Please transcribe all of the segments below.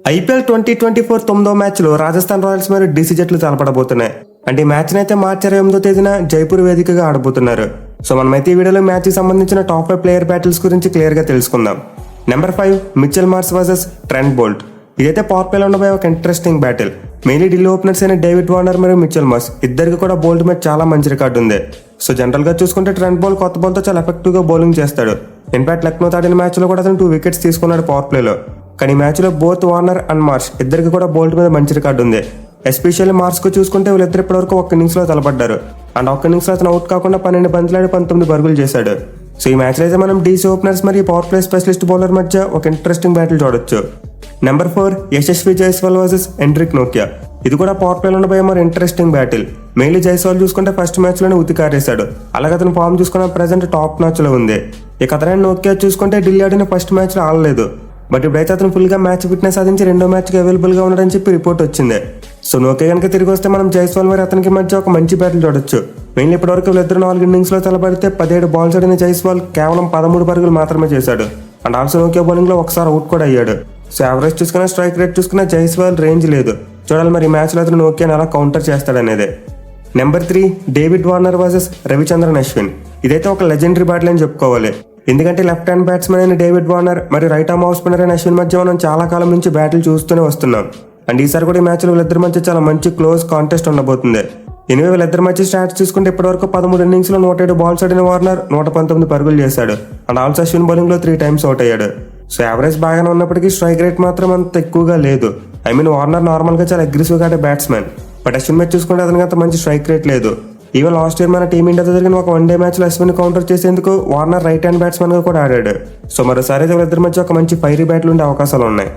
IPL 2024 9వ మ్యాచ్లో Rajasthan Royals మరియు DC జట్లు తలపడబోతున్నాయి. అంటే ఈ మ్యాచ్ అయితే మార్చి 28వ తేదీన జైపూర్ వేదికగా ఆడబోతున్నారు. సో మనమైతే ఈ వీడియోలో మ్యాచ్ కి సంబంధించిన టాప్ 5 ప్లేయర్ బ్యాటిల్స్ గురించి క్లియర్ గా తెలుసుకుందాం. Number 5 Mitchell Marsh versus Trent Boult. ఇదైతే పవర్ ప్లేలో ఉండబోయే ఒక interesting battle. Mainly Delhi openers అయిన డేవిడ్ వార్నర్ మరియు మిచెల్ మార్ష్ ఇద్దరికి కూడా బోల్ట్ మీద చాలా మంచి రికార్డు ఉంది. సో జనరల్ గా చూసుకుంటే ట్రెంట్ బోల్ట్ కొత్త బాల్ తో చాలా ఎఫెక్టివ్ గా బౌలింగ్ చేస్తాడు. ఇన్ఫాక్ట్ లక్నో ఆడిన మ్యాచ్ లో కూడా అతను 2 వికెట్స్ తీసుకున్నాడు పవర్ ప్లేలో. కానీ మ్యాచ్ లో బోత్ వార్నర్ అండ్ మార్ష్ ఇద్దరికి కూడా బోల్ట్ మీద మంచి రికార్డు ఉంది. ఎస్పెషల్లీ మార్ష్ కు చూసుకుంటే వీళ్ళిద్దరు ఇప్పటివరకు ఒక్క ఇన్నింగ్స్ లో తలపడ్డారు. అండ్ ఒక్క ఇన్నింగ్స్ లో అతను అవుట్ కాకుండా 12 బంతులాడి 19 పరుగులు చేశాడు. సో ఈ మ్యాచ్ లో అయితే మనం డీసీ ఓపెనర్స్ మరియు పవర్ ప్లే స్పెషలిస్ట్ బౌలర్ మధ్య ఒక ఇంట్రెస్టింగ్ బ్యాటిల్ చూడొచ్చు. Number 4 Yashasvi Jaiswal versus Anrich నోకియా. ఇది కూడా పవర్ ప్లేలో ఉండబోయే మరి ఇంట్రెస్టింగ్ బ్యాటిల్. మెయిన్లీ జైస్వాల్ చూసుకుంటే ఫస్ట్ మ్యాచ్ లోనే ఉతికారేశాడు. అలాగే అతను ఫామ్ చూసుకున్న ప్రెసెంట్ టాప్ మ్యాచ్ లో ఉంది. ఇక అతను నోకియా చూసుకుంటే ఢిల్లీ ఆడిన ఫస్ట్ మ్యాచ్ లో ఆడలేదు. బట్ ఇప్పుడైతే అతను ఫుల్ గా మ్యాచ్ ఫిట్నెస్ సాధించి రెండో మ్యాచ్ కి అవైలబుల్ గా ఉన్నాడని చెప్పి రిపోర్ట్ వచ్చింది. సో నోకియా కనుక తిరిగి వస్తే మనం జైస్వాల్ మరి అతనికి మధ్య ఒక మంచి బ్యాటిల్ చూడొచ్చు. మెయిన్లీ ఇప్పటివరకు వీళ్ళిద్దరు 4 ఇన్నింగ్స్ లో తలపడితే 17 బాల్స్ ఆడిన జైస్వాల్ కేవలం 13 పరుగులు మాత్రమే చేశాడు. అండ్ ఆల్సో నోకియా బౌలింగ్ లో ఒకసారి అవుట్ కూడా అయ్యాడు. సో యావరేజ్ చూసుకున్నా స్ట్రైక్ రేట్ చూసుకున్నా జైస్వాల్ రేంజ్ లేదు. చూడాలి మరి ఈ మ్యాచ్ లో అతను నోకియాని ఎలా కౌంటర్ చేస్తాడనేది. Number 3 David Warner versus Ravichandran Ashwin. ఇదైతే ఒక లెజెండరీ బ్యాటిల్ అని చెప్పుకోవాలి. ఎందుకంటే లెఫ్ట్ హ్యాండ్ బ్యాట్స్మెన్ అయిన డేవిడ్ వార్నర్ మరియు రైట్ ఆర్మ్ ఆఫ్ స్పిన్నర్ అయిన అశ్విన్ మధ్య మనం చాలా కాలం నుంచి బ్యాటిల్ చూస్తూనే వస్తున్నాం. అండ్ ఈసారి కూడా ఈ మ్యాచ్ లో వీళ్ళిద్దరి మధ్య చాలా మంచి క్లోజ్ కాంటెస్ట్ ఉండబోతుంది. ఎనివే వీళ్ళిద్దరి మధ్య స్టాట్స్ చూసుకుంటే ఇప్పటివరకు 13 ఇన్నింగ్స్ లో 107 బాల్స్ ఆడిన వార్నర్ 119 పరుగులు చేశాడు. అండ్ ఆల్సో అశ్విన్ బౌలింగ్ లో 3 టైమ్స్ అవుట్ అయ్యాడు. సో యావరేజ్ బాగానే ఉన్నప్పటికీ స్ట్రైక్ రేట్ మాత్రం అంత ఎక్కువగా లేదు. వార్నర్ నార్మల్ గా చాలా అగ్రెసివ్ గా ఆడే బ్యాట్స్మెన్. బట్ అశ్విన్ మ్యాచ్ చూసుకుంటే అతనికి అంత మంచి స్ట్రైక్ రేట్ లేదు. ఈవెన్ లాస్ట్ ఇయర్ మన టీమిండియాతో జరిగిన ఒక వన్డే మ్యాచ్ లో అశ్విన్ కౌంటర్ చేసేందుకు వార్నర్ రైట్ హ్యాండ్ బ్యాట్స్మెన్ గా కూడా ఆడాడు. సో మరోసారి వీళ్ళిద్దరి మధ్య ఒక మంచి ఫైరీ బ్యాట్లు ఉండే అవకాశాలు ఉన్నాయి.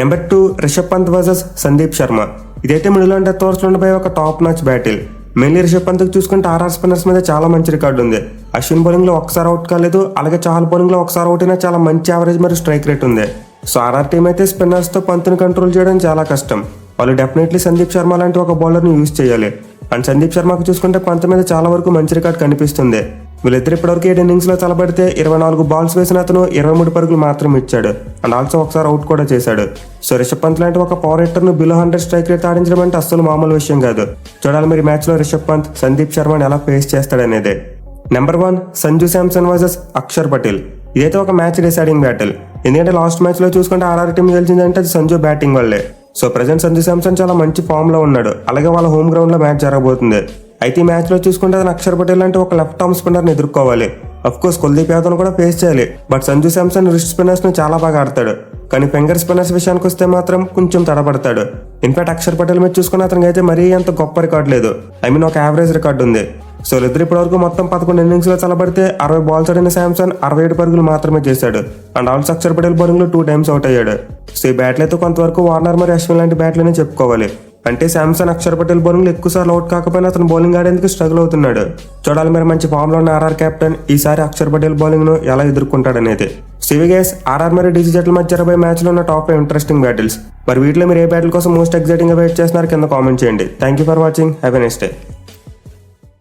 Number 2 Rishabh Pant versus Sandeep Sharma. ఇదైతే మిడిల్ అండ్ డెత్ ఓవర్స్ లో ఉండబోయే ఒక top match battle. Mainly Rishabh Pant చూసుకుంటే ఆర్ఆర్ స్పిన్నర్స్ మీద చాలా మంచి రికార్డు ఉంది. అశ్విన్ బౌలింగ్ లో ఒకసారి అవుట్ కాలేదు. అలాగే చాహల్ బౌలింగ్ లో ఒకసారి అవుట్ అయినా చాలా మంచి యావరేజ్ మరియు స్ట్రైక్ రేట్ ఉంది. సో ఆర్ఆర్ టీం అయితే స్పిన్నర్స్ తో పంత్ని కంట్రోల్ చేయడం చాలా కష్టం. వాళ్ళు డెఫినెట్లీ సందీప్ శర్మ లాంటి ఒక బౌలర్ ని యూజ్ చేయాలి. అండ్ సందీప్ శర్మకు చూసుకుంటే పంత్ మీద చాలా వరకు మంచి రికార్డ్ కనిపిస్తుంది. వీళ్ళిద్దరు ఇప్పటివరకు 7 ఇన్నింగ్స్ లో తలపడితే 24 బాల్స్ వేసిన అతను 23 పరుగులు మాత్రం ఇచ్చాడు. అండ్ ఆల్సో ఒకసారి అవుట్ కూడా చేశాడు. సో రిషబ్ పంత్ లాంటి ఒక పవర్ హిట్టర్ ను బిలో 100 స్ట్రైక్ రేట్ ఆడించడం అంటే అస్సలు మామూలు విషయం కాదు. చూడాలి మీరు మ్యాచ్ లో రిషబ్ పంత్ సందీప్ శర్మని ఎలా ఫేస్ చేస్తాడనేదే. Number 1 Sanju Samson versus Axar Patel. ఇదైతే ఒక మ్యాచ్ డిసైడింగ్ బ్యాటిల్. ఎందుకంటే లాస్ట్ మ్యాచ్ లో చూసుకుంటే ఆర్ఆర్ టీం గెలిచిందంటే అది సంజు బ్యాటింగ్ వల్లే. సో ప్రెసెంట్ సంజు శాంసన్ చాలా మంచి ఫామ్ లో ఉన్నాడు. అలాగే వాళ్ళ హోమ్ గ్రౌండ్ లో మ్యాచ్ జరగబోతుంది. అయితే ఈ మ్యాచ్ లో చూసుకుంటే అతను అక్షర్ పటేల్ అంటే ఒక లెఫ్ట్ ఆర్మ్ స్పిన్నర్ ని ఎదుర్కోవాలి. అఫ్ కోర్స్ కుల్దీప్ యాదవ్ కూడా ఫేస్ చేయాలి. But Sanju Samson wrist spinners ను చాలా బాగా ఆడతాడు. కానీ ఫింగర్ స్పిన్నర్స్ విషయానికి వస్తే మాత్రం కొంచెం తడబడతాడు. ఇన్ఫాక్ట్ అక్షర్ పటేల్ మీద చూసుకున్న అతనికి అయితే మరీ అంత గొప్ప రికార్డు లేదు. ఒక యావరేజ్ రికార్డు ఉంది. సో ఇద్దరు ఇప్పటివరకు మొత్తం 11 ఇన్నింగ్స్ లో తలబడితే 60 బాల్స్ ఆడిన శాంసన్ 67 పరుగులు మాత్రమే చేశాడు. And also Akshar Patel bowling లో 2 టైమ్స్ అవుట్ అయ్యాడు. సో ఈ బ్యాట్లు అయితే కొంతవరకు వార్నర్ మరియు అశ్విన్ లాంటి బ్యాట్లనే చెప్పుకోవాలి. అంటే శాంసన్ అక్షర్ పటేల్ బౌలింగ్ లో ఎక్కువసార్లు అవుట్ కాకపోయినా అతను బౌలింగ్ ఆడేందుకు స్ట్రగుల్ అవుతున్నాడు. చూడాలి మీరు మంచి ఫామ్ లో ఉన్న ఆర్ఆర్ కెప్టెన్ ఈసారి అక్షర్ పటేల్ బౌలింగ్ ను ఎలా ఎదుర్కొంటాడనేది. సివిగేస్ ఆర్ఆర్ మరియు డీసీ జట్ల మధ్య జరగబోయే మ్యాచ్ లో ఉన్న టాప్ 5 ఇంట్రెస్టింగ్ బ్యాటిల్స్. మరి వీటిలో మీరు ఏ బ్యాటిల్ కోసం మోస్ట్ ఎక్సైటింగ్ గా వెయిట్ చేస్తున్నారు కింద కామెంట్ చేయండి. Thank you for watching. Have a nice day.